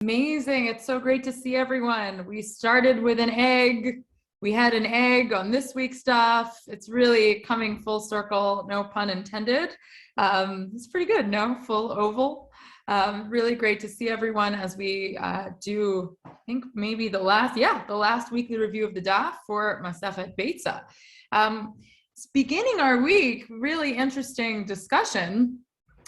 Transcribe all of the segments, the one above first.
Amazing. It's so great to see everyone. We started with an egg. We had an egg on this week's stuff. It's really coming full circle, no pun intended. It's pretty good, no? Full oval. Really great to see everyone as we do, I think maybe the last weekly review of the daf for Tractate Beitzah. Beginning our week, really interesting discussion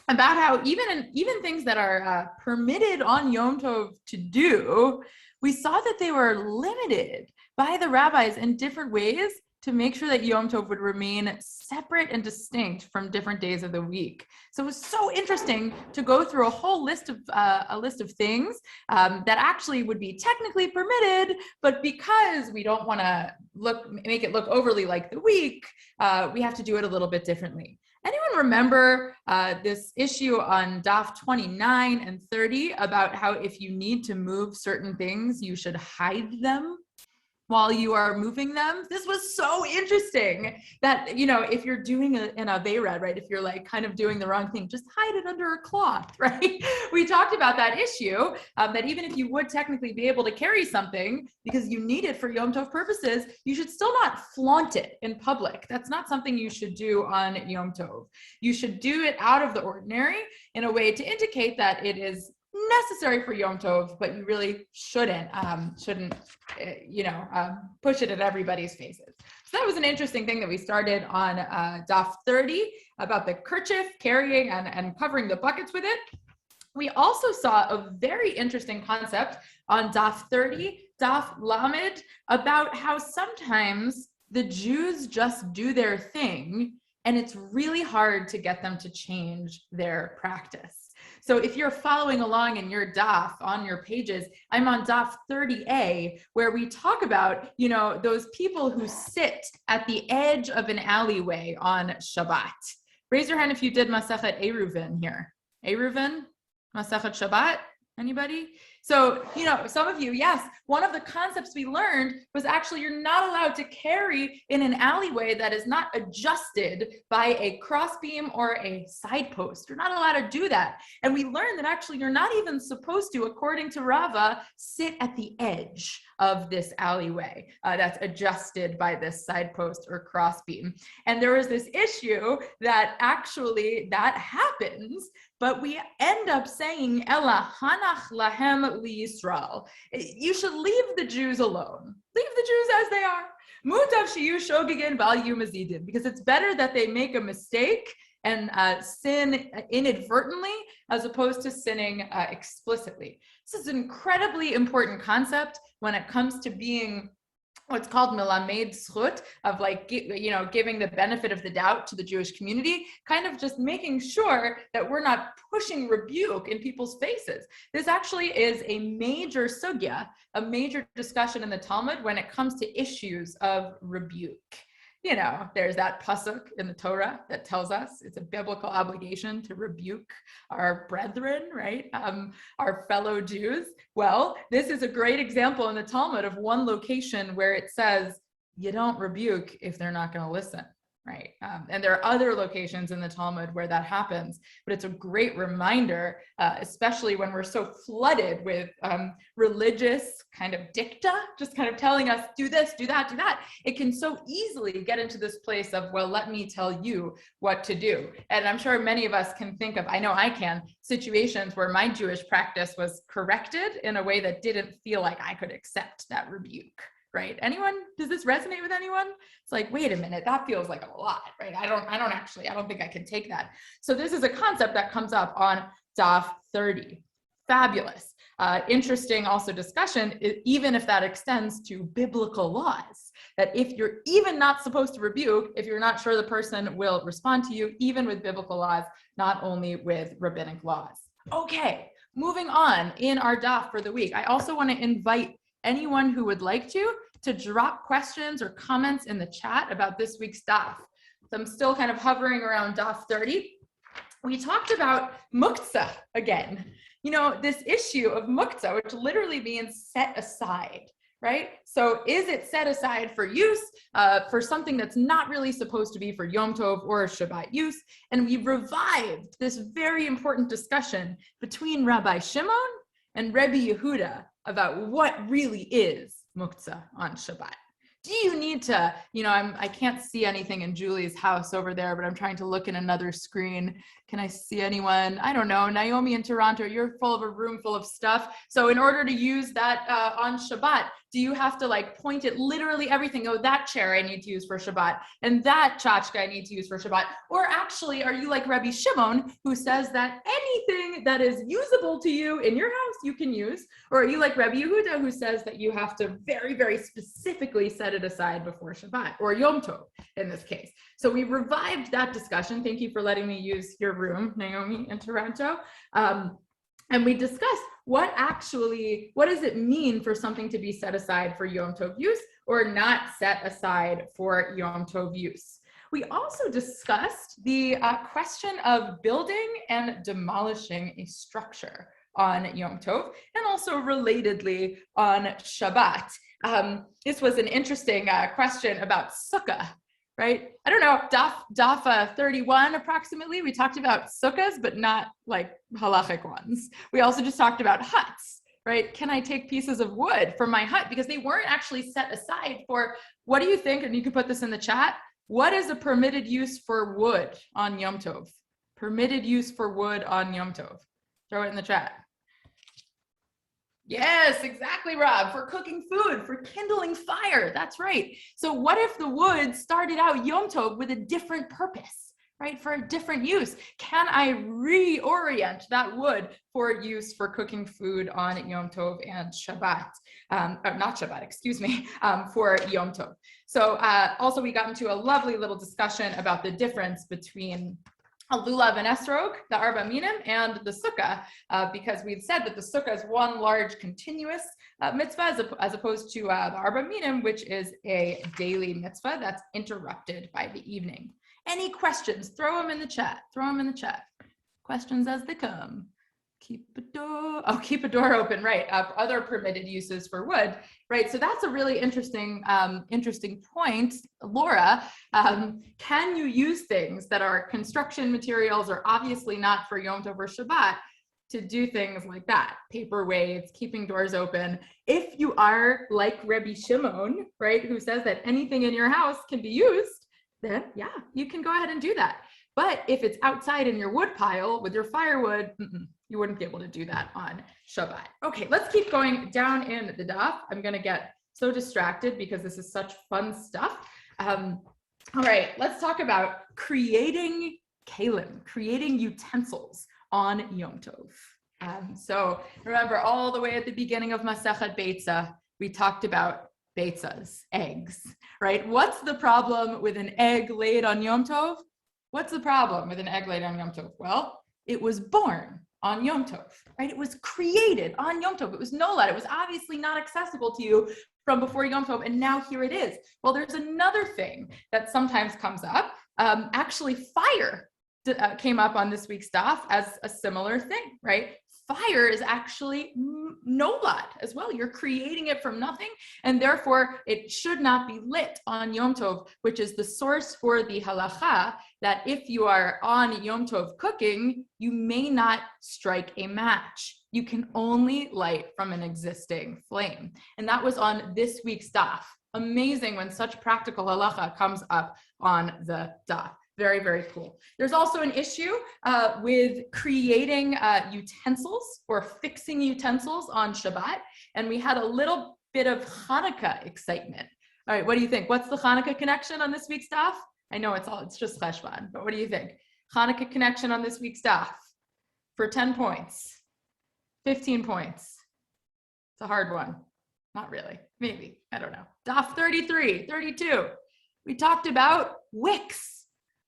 about how even things that are permitted on Yom Tov to do, we saw that they were limited by the rabbis in different ways to make sure that Yom Tov would remain separate and distinct from different days of the week. So it was so interesting to go through a whole list of things that actually would be technically permitted, but because we don't want to make it look overly like the week, we have to do it a little bit differently. Anyone remember this issue on daf 29 and 30 about how if you need to move certain things, you should hide them while you are moving them? This was so interesting that, if you're doing an aveira, right, if you're like kind of doing the wrong thing, just hide it under a cloth, right? We talked about that issue, that even if you would technically be able to carry something because you need it for Yom Tov purposes, you should still not flaunt it in public. That's not something you should do on Yom Tov. You should do it out of the ordinary in a way to indicate that it is necessary for Yom Tov, but you really shouldn't push it at everybody's faces. So that was an interesting thing that we started on daf 30 about the kerchief carrying and covering the buckets with it. We also saw a very interesting concept on daf 30, daf lamed, about how sometimes the Jews just do their thing and it's really hard to get them to change their practice. So if you're following along in your daf on your pages, I'm on daf 30a, where we talk about, those people who sit at the edge of an alleyway on Shabbat. Raise your hand if you did Masechet Eruvin here. Eruvin? Masechet Shabbat? Anybody? So, some of you, yes, one of the concepts we learned was actually you're not allowed to carry in an alleyway that is not adjusted by a crossbeam or a side post. You're not allowed to do that. And we learned that actually you're not even supposed to, according to Rava, sit at the edge of this alleyway that's adjusted by this side post or crossbeam. And there was this issue that actually that happens, but we end up saying, Ella hanach lahem li Yisrael. You should leave the Jews alone. Leave the Jews as they are. Mutav shiyu shogegin v'al yu mazidin, because it's better that they make a mistake and sin inadvertently as opposed to sinning explicitly. This is an incredibly important concept when it comes to being what's called melamed zchut, of giving the benefit of the doubt to the Jewish community, kind of just making sure that we're not pushing rebuke in people's faces. This actually is a major sugya, a major discussion in the Talmud when it comes to issues of rebuke. There's that pasuk in the Torah that tells us it's a biblical obligation to rebuke our brethren, right? Our fellow Jews. Well, this is a great example in the Talmud of one location where it says you don't rebuke if they're not going to listen, right? And there are other locations in the Talmud where that happens, but it's a great reminder, especially when we're so flooded with religious kind of dicta, just kind of telling us, do this, do that, do that. It can so easily get into this place of, well, let me tell you what to do. And I'm sure many of us can think of, I know I can, situations where my Jewish practice was corrected in a way that didn't feel like I could accept that rebuke. Right? Anyone? Does this resonate with anyone? It's like, wait a minute, that feels like a lot, right? I don't think I can take that. So this is a concept that comes up on daf 30. Fabulous. Interesting also discussion, even if that extends to biblical laws, that if you're even not supposed to rebuke, if you're not sure the person will respond to you, even with biblical laws, not only with rabbinic laws. Okay, moving on in our daf for the week. I also want to invite anyone who would like to drop questions or comments in the chat about this week's daf. So I'm still kind of hovering around daf 30. We talked about muktzah again. This issue of muktzah, which literally means set aside, right? So is it set aside for use for something that's not really supposed to be for Yom Tov or Shabbat use? And we revived this very important discussion between Rabbi Shimon and Rebbe Yehuda about what really is muktzah on Shabbat. Do you need to, I can't see anything in Julie's house over there, but I'm trying to look in another screen. Can I see anyone? I don't know. Naomi in Toronto, you're full of a room full of stuff. So in order to use that on Shabbat, do you have to point at literally everything? Oh, that chair I need to use for Shabbat, and that tchotchke I need to use for Shabbat. Or actually, are you like Rabbi Shimon, who says that anything that is usable to you in your house, you can use? Or are you like Rabbi Yehuda, who says that you have to very, very specifically set it aside before Shabbat, or Yom Tov in this case? So we revived that discussion. Thank you for letting me use your room, Naomi in Toronto. And we discussed what does it mean for something to be set aside for Yom Tov use or not set aside for Yom Tov use. We also discussed the question of building and demolishing a structure on Yom Tov, and also relatedly on Shabbat. This was an interesting question about sukkah, right? I don't know, Daf 31 approximately, we talked about sukkahs, but not like halachic ones. We also just talked about huts, right? Can I take pieces of wood from my hut? Because they weren't actually set aside for, what do you think? And you can put this in the chat. What is a permitted use for wood on Yom Tov? Permitted use for wood on Yom Tov. Throw it in the chat. Yes, exactly, Rob. For cooking food, for kindling fire. That's right. So what if the wood started out Yom Tov with a different purpose, right? For a different use? Can I reorient that wood for use for cooking food on Yom Tov and Shabbat? Not Shabbat, excuse me, for Yom Tov. So also we got into a lovely little discussion about the difference between a lulav and esrog, the arba minim, and the sukkah, because we've said that the sukkah is one large continuous mitzvah as opposed to the arba minim, which is a daily mitzvah that's interrupted by the evening. Any questions? Throw them in the chat. Throw them in the chat. Questions as they come. Keep a door open, right? Other permitted uses for wood, right? So that's a really interesting point. Laura, can you use things that are construction materials or obviously not for Yom Tov or Shabbat to do things like that? Paperweights, keeping doors open. If you are like Rebbe Shimon, right, who says that anything in your house can be used, then yeah, you can go ahead and do that. But if it's outside in your wood pile with your firewood, you wouldn't be able to do that on Shabbat. Okay, let's keep going down in the daf. I'm gonna get so distracted because this is such fun stuff. All right, let's talk about creating kalim, creating utensils on Yom Tov. So remember, all the way at the beginning of Masechet Beitzah, we talked about beitzahs, eggs, right? What's the problem with an egg laid on Yom Tov? What's the problem with an egg laid on Yom Tov? Well, it was born on Yom Tov, right? It was created on Yom Tov. It was nolad. It was obviously not accessible to you from before Yom Tov, and now here it is. Well, there's another thing that sometimes comes up. Actually, fire came up on this week's daf as a similar thing, right? Fire is actually nolad as well. You're creating it from nothing, and therefore it should not be lit on Yom Tov, which is the source for the halacha that if you are on Yom Tov cooking, you may not strike a match. You can only light from an existing flame. And that was on this week's daf. Amazing when such practical halacha comes up on the daf. Very, very cool. There's also an issue with creating utensils or fixing utensils on Shabbat. And we had a little bit of Hanukkah excitement. All right, what do you think? What's the Hanukkah connection on this week's daf? I know it's just Cheshvan, but what do you think? Hanukkah connection on this week's daf for 10 points, 15 points. It's a hard one. Not really, maybe, I don't know. Daf 33, 32. We talked about wicks.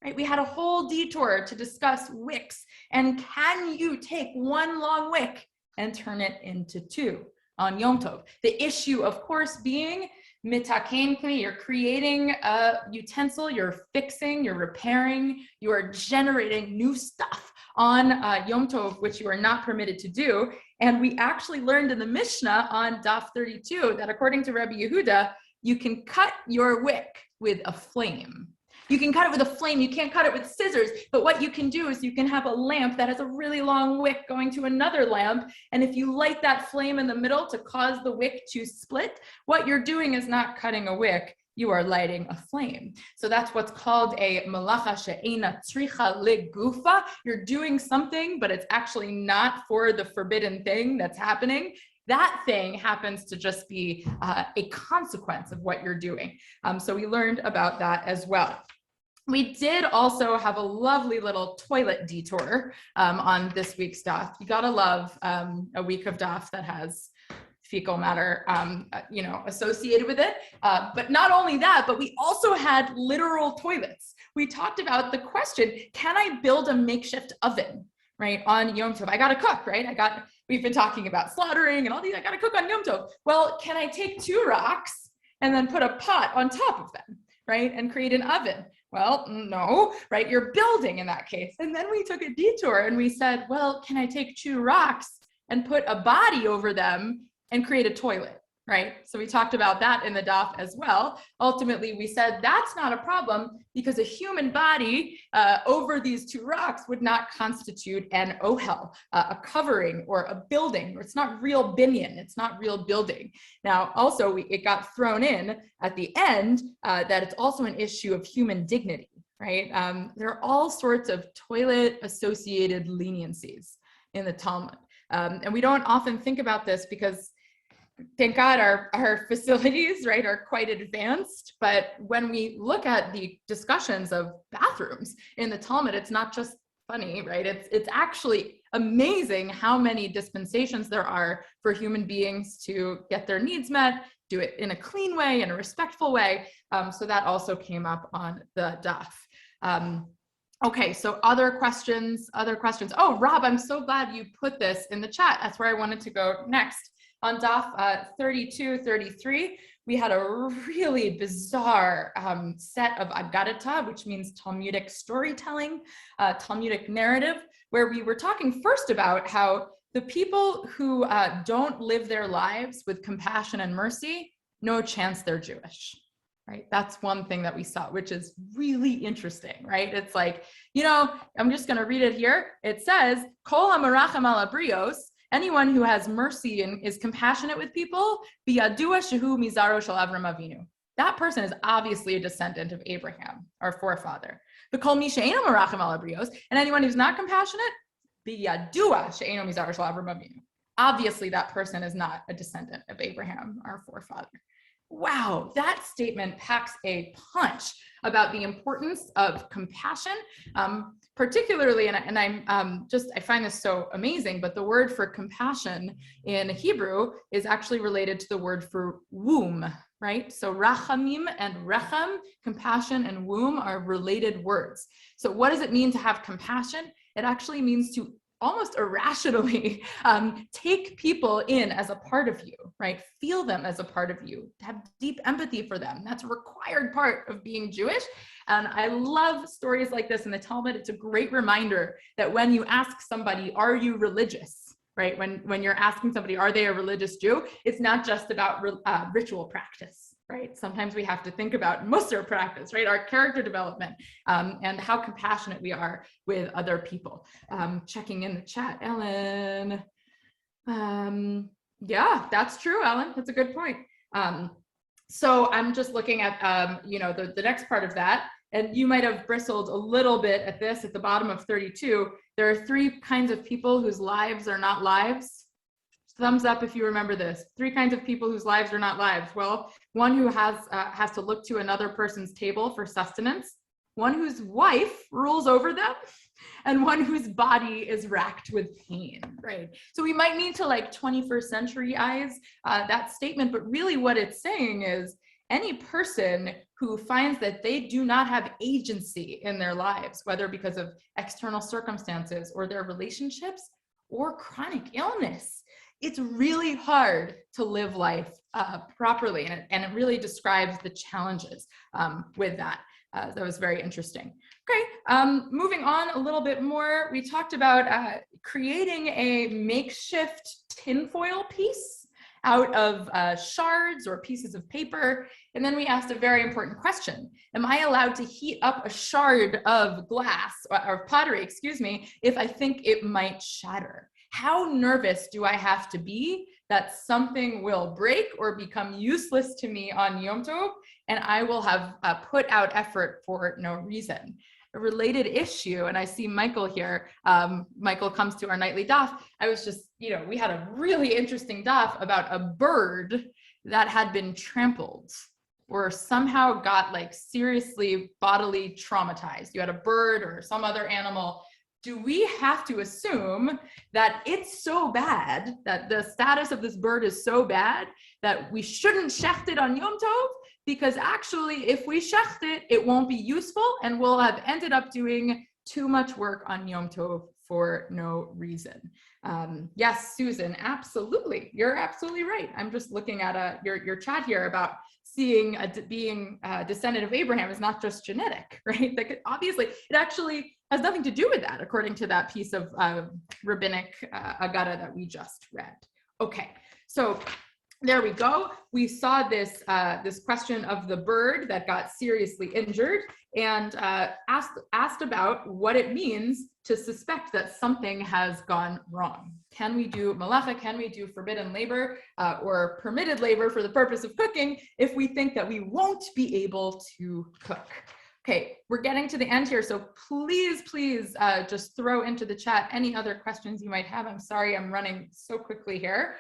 Right? We had a whole detour to discuss wicks, and can you take one long wick and turn it into two on Yom Tov? The issue, of course, being mitaken kli. You're creating a utensil, you're fixing, you're repairing, you are generating new stuff on Yom Tov, which you are not permitted to do. And we actually learned in the Mishnah on Daf 32 that according to Rabbi Yehuda, you can cut your wick with a flame. You can cut it with a flame. You can't cut it with scissors. But what you can do is you can have a lamp that has a really long wick going to another lamp. And if you light that flame in the middle to cause the wick to split, what you're doing is not cutting a wick. You are lighting a flame. So that's what's called a malacha she'ena tzricha legufa. You're doing something, but it's actually not for the forbidden thing that's happening. That thing happens to just be a consequence of what you're doing. So we learned about that as well. We did also have a lovely little toilet detour on this week's daf. You gotta love a week of daf that has fecal matter, associated with it. But not only that, but we also had literal toilets. We talked about the question, can I build a makeshift oven, right, on Yom Tov? I got to cook, right? We've been talking about slaughtering and all these, I got to cook on Yom Tov. Well, can I take 2 rocks and then put a pot on top of them, right, and create an oven? Well, no, right? You're building in that case. And then we took a detour and we said, well, can I take 2 rocks and put a body over them and create a toilet, right? So we talked about that in the daf as well. Ultimately, we said that's not a problem because a human body over these 2 rocks would not constitute an ohel, a covering or a building. It's not real binyan, it's not real building. Now, also, it got thrown in at the end that it's also an issue of human dignity, right? There are all sorts of toilet-associated leniencies in the Talmud. And we don't often think about this because thank God our facilities, right, are quite advanced. But when we look at the discussions of bathrooms in the Talmud, it's not just funny, right? It's actually amazing how many dispensations there are for human beings to get their needs met, do it in a clean way, in a respectful way. So that also came up on the daf. Okay, so other questions. Oh, Rob, I'm so glad you put this in the chat. That's where I wanted to go next. On daf 32, 33, we had a really bizarre set of agadata, which means Talmudic storytelling, Talmudic narrative, where we were talking first about how the people who don't live their lives with compassion and mercy, no chance they're Jewish, right? That's one thing that we saw, which is really interesting, right? It's like, I'm just gonna read it here. It says, Kol hamarachem ala brios, anyone who has mercy and is compassionate with people, biyadua shehu mizaro shel Avram Avinu. That person is obviously a descendant of Abraham, our forefather. The kol mi she'eno merachem ala brios, and anyone who's not compassionate, biyadua she'eno mizaro shel Avram Avinu. Obviously, that person is not a descendant of Abraham, our forefather. Wow, that statement packs a punch about the importance of compassion, particularly, and I find this so amazing, but the word for compassion in Hebrew is actually related to the word for womb, right? So rachamim and rechem, compassion and womb, are related words. So what does it mean to have compassion? It actually means to almost irrationally take people in as a part of you, right? Feel them as a part of you, have deep empathy for them. That's a required part of being Jewish. And I love stories like this in the Talmud. It's a great reminder that when you ask somebody, are you religious, right? When you're asking somebody, are they a religious Jew? It's not just about ritual practice, right? Sometimes we have to think about Musar practice, right? Our character development and how compassionate we are with other people. Checking in the chat, Ellen. Yeah, that's true, Ellen. That's a good point. So I'm just looking at, the next part of that, and you might have bristled a little bit at this at the bottom of 32. There are 3 kinds of people whose lives are not lives. Thumbs up if you remember this. 3 kinds of people whose lives are not lives. Well, one who has to look to another person's table for sustenance, one whose wife rules over them, and one whose body is racked with pain, right? So we might need to 21st century eyes that statement, but really what it's saying is any person who finds that they do not have agency in their lives, whether because of external circumstances or their relationships or chronic illness, it's really hard to live life properly. And it really describes the challenges with that. That was very interesting. Okay, moving on a little bit more, we talked about creating a makeshift tinfoil piece out of shards or pieces of paper. And then we asked a very important question. Am I allowed to heat up a shard of glass or pottery, excuse me, if I think it might shatter? How nervous do I have to be that something will break or become useless to me on Yom Tov, and I will have put out effort for no reason? A related issue, and I see Michael here. Michael comes to our nightly daf. I was just, we had a really interesting daf about a bird that had been trampled or somehow got like seriously bodily traumatized. You had a bird or some other animal. Do we have to assume that it's so bad, that the status of this bird is so bad that we shouldn't shecht it on Yom Tov? Because actually, if we shecht it, it won't be useful and we'll have ended up doing too much work on Yom Tov for no reason. Yes, Susan, absolutely. You're absolutely right. I'm just looking at your chat here about seeing being a descendant of Abraham is not just genetic, right? That obviously, it actually has nothing to do with that, according to that piece of rabbinic agada that we just read. Okay, so there we go. We saw this question of the bird that got seriously injured and asked about what it means to suspect that something has gone wrong. Can we do malacha? Can we do forbidden labor or permitted labor for the purpose of cooking if we think that we won't be able to cook? Okay, we're getting to the end here, so please just throw into the chat any other questions you might have. I'm sorry I'm running so quickly here.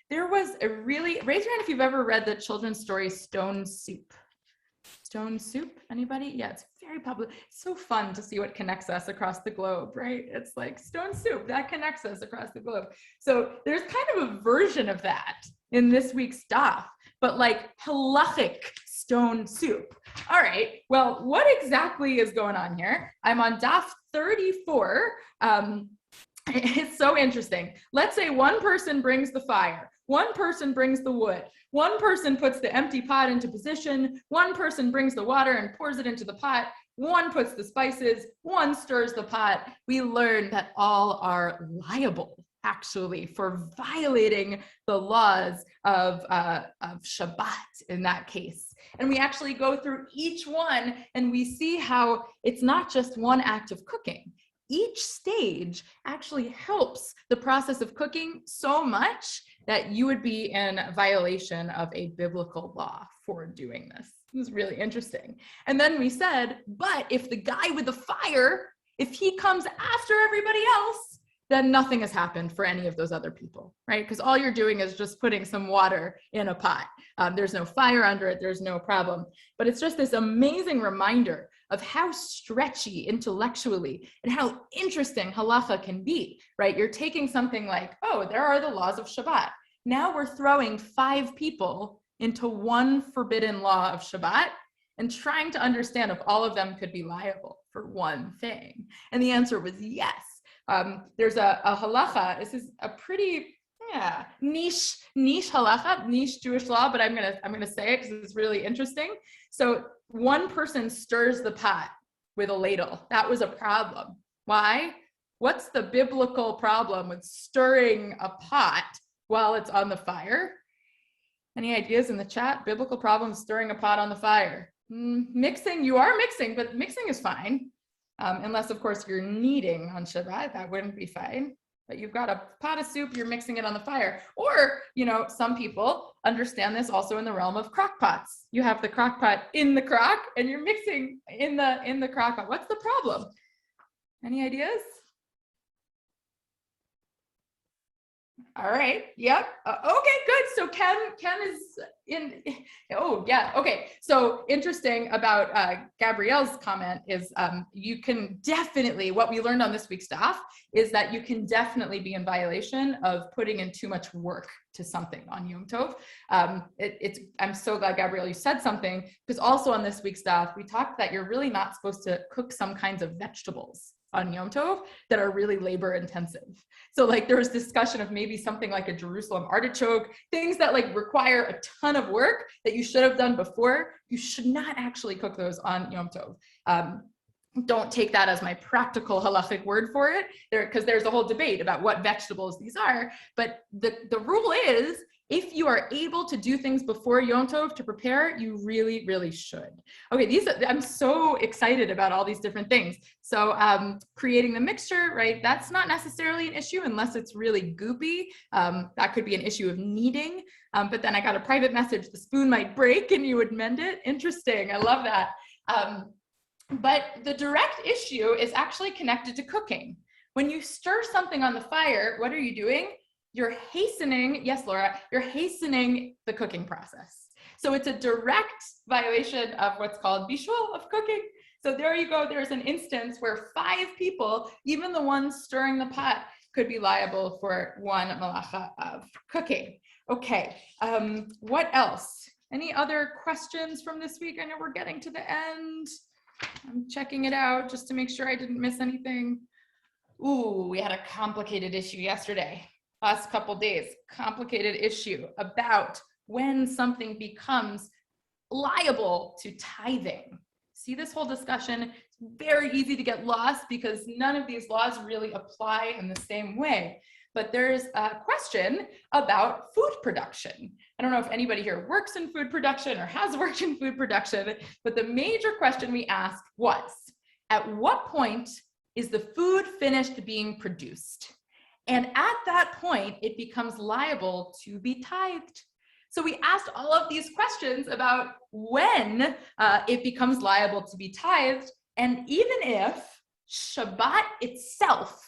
There was a really, raise your hand if you've ever read the children's story Stone Soup. Stone Soup, anybody? Yeah, it's very popular. It's so fun to see what connects us across the globe, right? It's like Stone Soup, that connects us across the globe. So there's kind of a version of that in this week's daf, but like halachic stone soup. All right, well, what exactly is going on here? I'm on daf 34. It's so interesting. Let's say one person brings the fire, one person brings the wood, one person puts the empty pot into position, one person brings the water and pours it into the pot, one puts the spices, one stirs the pot. We learn that all are liable, actually, for violating the laws of Shabbat in that case. And we actually go through each one and we see how it's not just one act of cooking. Each stage actually helps the process of cooking so much that you would be in violation of a biblical law for doing this. It was really interesting. And then we said, but if the guy with the fire, if he comes after everybody else, then nothing has happened for any of those other people, right? Because all you're doing is just putting some water in a pot. There's no fire under it, there's no problem. But it's just this amazing reminder of how stretchy intellectually and how interesting halacha can be, right? You're taking something like, oh, there are the laws of Shabbat. Now we're throwing 5 people into one forbidden law of Shabbat and trying to understand if all of them could be liable for one thing. And the answer was yes. There's a halacha. This is a pretty niche halacha, niche Jewish law, but I'm gonna say it because it's really interesting. So one person stirs the pot with a ladle. That was a problem. Why? What's the biblical problem with stirring a pot while it's on the fire? Any ideas in the chat? Biblical problem stirring a pot on the fire. Mixing, you are mixing, but mixing is fine. Unless, of course, you're kneading on Shabbat, that wouldn't be fine. But you've got a pot of soup, you're mixing it on the fire. Or, some people understand this also in the realm of crock pots. You have the crock pot in the crock and you're mixing in the crock pot. What's the problem? Any ideas? All right. Yep. Okay, good. So Ken is in. Oh, yeah. Okay. So interesting about Gabrielle's comment is you can definitely, what we learned on this week's daf is that you can definitely be in violation of putting in too much work to something on Yom Tov. I'm so glad, Gabrielle, you said something, because also on this week's daf, we talked that you're really not supposed to cook some kinds of vegetables on Yom Tov that are really labor intensive. So like there was discussion of maybe something like a Jerusalem artichoke, things that like require a ton of work that you should have done before. You should not actually cook those on Yom Tov. Don't take that as my practical halachic word for it, because there's a whole debate about what vegetables these are. But the rule is If you are able to do things before Yom Tov to prepare, you really, really should. Okay, I'm so excited about all these different things. So creating the mixture, right? That's not necessarily an issue unless it's really goopy. That could be an issue of kneading. But then I got a private message, the spoon might break and you would mend it. Interesting, I love that. But the direct issue is actually connected to cooking. When you stir something on the fire, what are you doing? You're hastening, yes, Laura, you're hastening the cooking process. So it's a direct violation of what's called bishul, of cooking. So there you go, there's an instance where 5 people, even the ones stirring the pot, could be liable for one malacha of cooking. Okay, what else? Any other questions from this week? I know we're getting to the end. I'm checking it out just to make sure I didn't miss anything. Ooh, we had a complicated issue yesterday. Last couple days, complicated issue about when something becomes liable to tithing. See this whole discussion? It's very easy to get lost because none of these laws really apply in the same way. But there's a question about food production. I don't know if anybody here works in food production or has worked in food production, but the major question we asked was, at what point is the food finished being produced? And at that point, it becomes liable to be tithed. So we asked all of these questions about when it becomes liable to be tithed, and even if Shabbat itself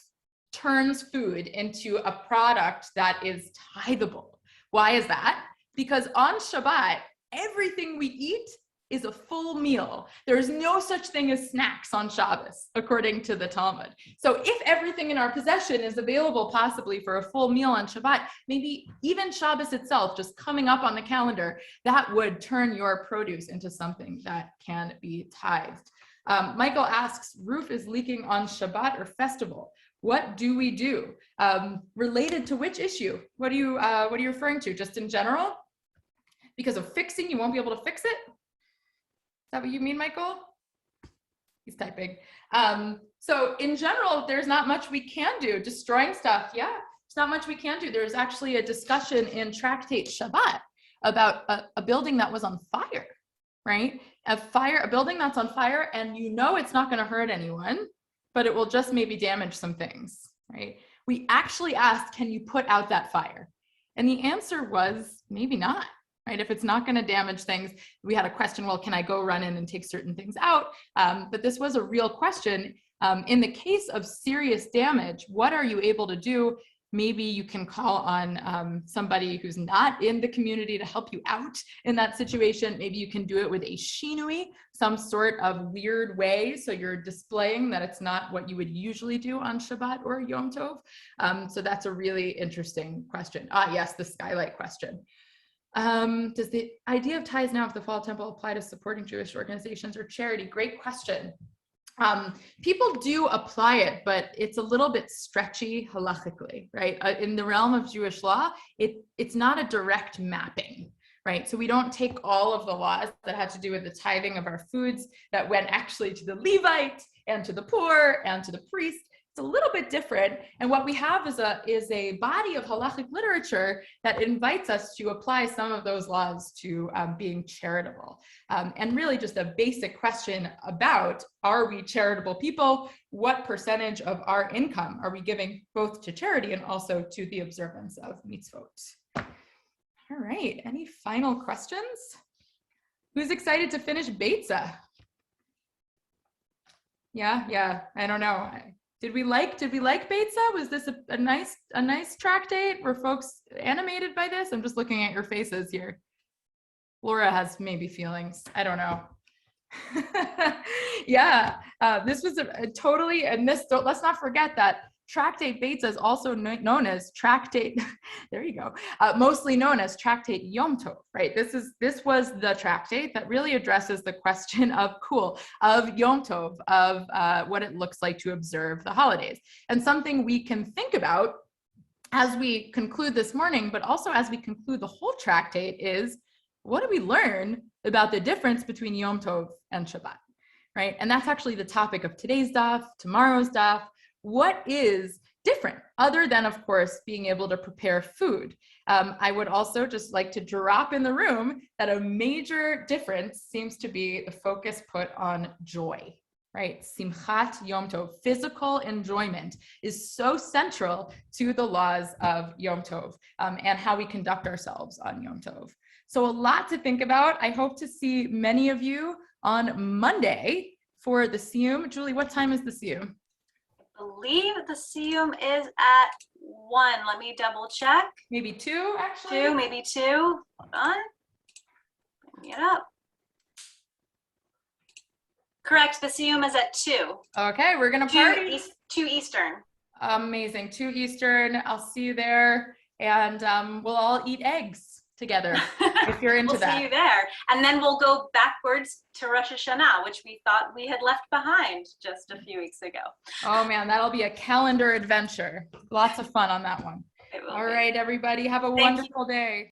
turns food into a product that is tithable. Why is that? Because on Shabbat, everything we eat is a full meal. There is no such thing as snacks on Shabbos, according to the Talmud. So if everything in our possession is available possibly for a full meal on Shabbat, maybe even Shabbos itself, just coming up on the calendar, that would turn your produce into something that can be tithed. Michael asks, roof is leaking on Shabbat or festival. What do we do? Related to which issue? What are you referring to? Just in general? Because of fixing, you won't be able to fix it? Is that what you mean, Michael? He's typing. So in general, there's not much we can do. Destroying stuff, yeah, there's not much we can do. There's actually a discussion in Tractate Shabbat about a building that was on fire, right? A building that's on fire, and you know it's not going to hurt anyone, but it will just maybe damage some things, right? We actually asked, can you put out that fire? And the answer was maybe not. Right? If it's not going to damage things, we had a question, well, can I go run in and take certain things out? But this was a real question. In the case of serious damage, what are you able to do? Maybe you can call on somebody who's not in the community to help you out in that situation. Maybe you can do it with a shinui, some sort of weird way. So you're displaying that it's not what you would usually do on Shabbat or Yom Tov. So that's a really interesting question. Yes, the skylight question. Does the idea of tithes now of the Fall Temple apply to supporting Jewish organizations or charity? Great question. People do apply it, but it's a little bit stretchy halachically, right? In the realm of Jewish law, it's not a direct mapping, right? So we don't take all of the laws that had to do with the tithing of our foods that went actually to the Levite and to the poor and to the priest. It's a little bit different. And what we have is a body of halachic literature that invites us to apply some of those laws to being charitable. And really just a basic question about, are we charitable people? What percentage of our income are we giving both to charity and also to the observance of mitzvot? All right, any final questions? Who's excited to finish Beitzah? Yeah, I don't know. Did we like Beitzah? Was this a nice tractate? Were folks animated by this? I'm just looking at your faces here. Laura has maybe feelings. I don't know. Yeah, this was a totally, and this, let's not forget that Tractate Beitzah is also known as Tractate, there you go, mostly known as Tractate Yom Tov, right? This was the tractate that really addresses the question of Yom Tov, of what it looks like to observe the holidays. And something we can think about as we conclude this morning, but also as we conclude the whole tractate is, what do we learn about the difference between Yom Tov and Shabbat, right? And that's actually the topic of today's daf, tomorrow's daf. What is different, other than, of course, being able to prepare food. I would also just like to drop in the room that a major difference seems to be the focus put on joy, right? Simchat Yom Tov, physical enjoyment, is so central to the laws of Yom Tov and how we conduct ourselves on Yom Tov. So a lot to think about. I hope to see many of you on Monday for the Siyum. Julie, what time is the Siyum? I believe the Siyum is at 1. Let me double check. Maybe 2, actually? 2, maybe 2. Hold on. Bring it up. Correct, the Siyum is at 2. Okay, we're gonna party. 2 Eastern. Amazing, 2 Eastern. I'll see you there, and we'll all eat eggs together if you're into that. We'll see you there. And then we'll go backwards to Rosh Hashanah, which we thought we had left behind just a few weeks ago. Oh man, that'll be a calendar adventure. Lots of fun on that one. All right, everybody, have a wonderful day.